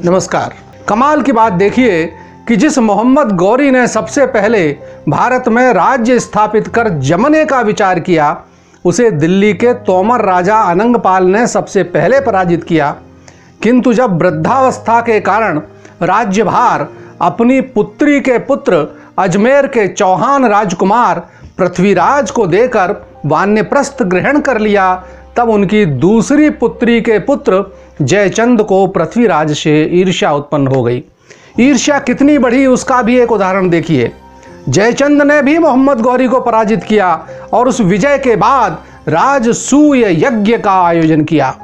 नमस्कार। कमाल की बात देखिए कि जिस मोहम्मद गौरी ने सबसे पहले भारत में राज्य स्थापित कर जमने का विचार किया, उसे दिल्ली के तोमर राजा अनंगपाल ने सबसे पहले पराजित किया। किंतु जब वृद्धावस्था के कारण राज्यभार अपनी पुत्री के पुत्र अजमेर के चौहान राजकुमार पृथ्वीराज को देकर वानप्रस्थ ग्रहण कर लिया, तब उनकी दूसरी पुत्री के पुत्र जयचंद को पृथ्वीराज से ईर्ष्या उत्पन्न हो गई। ईर्ष्या कितनी बढ़ी उसका भी एक उदाहरण देखिए। जयचंद ने भी मोहम्मद गौरी को पराजित किया और उस विजय के बाद राजसूय यज्ञ का आयोजन किया।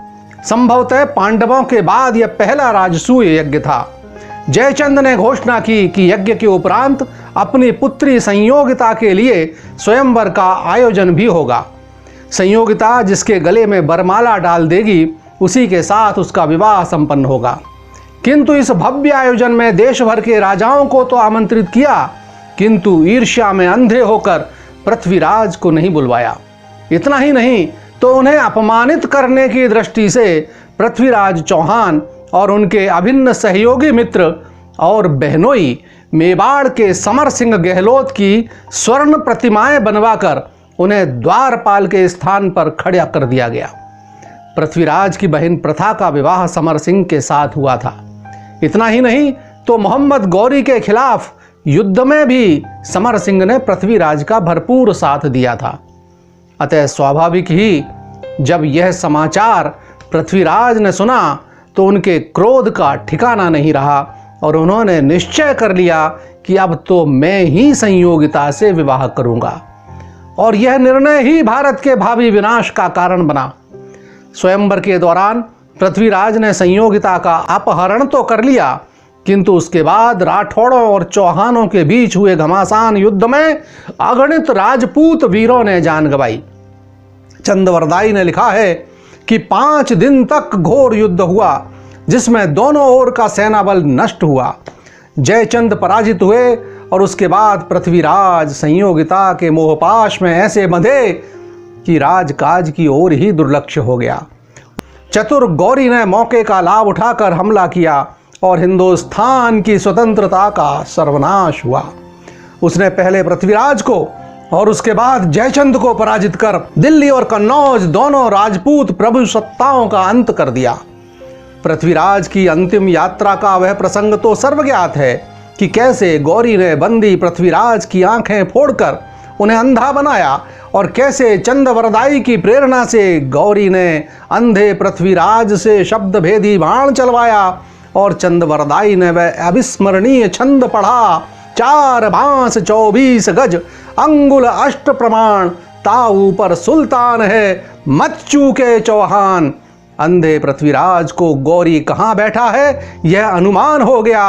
संभवतः पांडवों के बाद यह पहला राजसूय यज्ञ था। जयचंद ने घोषणा की कि यज्ञ के उपरांत अपनी पुत्री संयोगिता के लिए स्वयंवर का आयोजन भी होगा। संयोगिता जिसके गले में बरमाला डाल देगी, उसी के साथ उसका विवाह संपन्न होगा। किंतु इस भव्य आयोजन में देश भर के राजाओं को तो आमंत्रित किया, किंतु ईर्ष्या में अंधे होकर पृथ्वीराज को नहीं बुलवाया। इतना ही नहीं तो उन्हें अपमानित करने की दृष्टि से पृथ्वीराज चौहान और उनके अभिन्न सहयोगी मित्र और बहनोई मेवाड़ के समर सिंह गहलोत की स्वर्ण प्रतिमाएं बनवाकर उन्हें द्वारपाल के स्थान पर खड़ा कर दिया गया। पृथ्वीराज की बहन प्रथा का विवाह समर सिंह के साथ हुआ था। इतना ही नहीं तो मोहम्मद गौरी के खिलाफ युद्ध में भी समर सिंह ने पृथ्वीराज का भरपूर साथ दिया था। अतः स्वाभाविक ही जब यह समाचार पृथ्वीराज ने सुना तो उनके क्रोध का ठिकाना नहीं रहा और उन्होंने निश्चय कर लिया कि अब तो मैं ही संयोगिता से विवाह करूंगा। और यह निर्णय ही भारत के भावी विनाश का कारण बना। स्वयंवर के दौरान पृथ्वीराज ने संयोगिता का अपहरण तो कर लिया, किंतु उसके बाद राठौड़ों और चौहानों के बीच हुए घमासान युद्ध में अगणित राजपूत वीरों ने जान गंवाई। चंदवरदाई ने लिखा है कि 5 दिन तक घोर युद्ध हुआ, जिसमें दोनों ओर का सेना बल नष्ट हुआ। जयचंद पराजित हुए और उसके बाद पृथ्वीराज संयोगिता के मोहपाश में ऐसे बंधे कि राजकाज की ओर ही दुर्लक्ष्य हो गया। चतुर गौरी ने मौके का लाभ उठाकर हमला किया और हिंदुस्तान की स्वतंत्रता का सर्वनाश हुआ। उसने पहले पृथ्वीराज को और उसके बाद जयचंद को पराजित कर दिल्ली और कन्नौज दोनों राजपूत प्रभु सत्ताओं का अंत कर दिया। पृथ्वीराज की अंतिम यात्रा का वह प्रसंग तो सर्वज्ञात है कि कैसे गौरी ने बंदी पृथ्वीराज की आंखें फोड़कर उन्हें अंधा बनाया और कैसे चंदवरदाई की प्रेरणा से गौरी ने अंधे पृथ्वीराज से शब्द भेदी बाण चलवाया और चंदवरदाई ने वह अविस्मरणीय छंद पढ़ा, 4 बांस 24 गज अंगुल अष्ट प्रमाण, ताऊ पर सुल्तान है मत चूके चौहान। अंधे पृथ्वीराज को गौरी कहाँ बैठा है यह अनुमान हो गया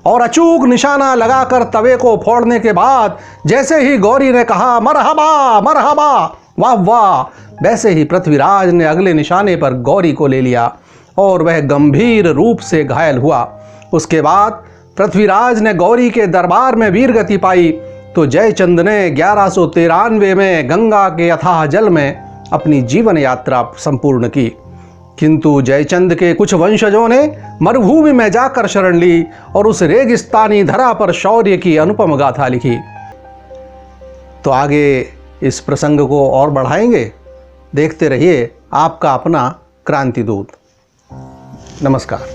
और अचूक निशाना लगाकर तवे को फोड़ने के बाद जैसे ही गौरी ने कहा मरहबा मरहबा वाह वाह, वैसे ही पृथ्वीराज ने अगले निशाने पर गौरी को ले लिया और वह गंभीर रूप से घायल हुआ। उसके बाद पृथ्वीराज ने गौरी के दरबार में वीरगति पाई तो जयचंद ने 1193 में गंगा के अथाह जल में अपनी जीवन यात्रा संपूर्ण की। किंतु जयचंद के कुछ वंशजों ने मरुभूमि में जाकर शरण ली और उस रेगिस्तानी धरा पर शौर्य की अनुपम गाथा लिखी। तो आगे इस प्रसंग को और बढ़ाएंगे। देखते रहिए आपका अपना क्रांति दूत। नमस्कार।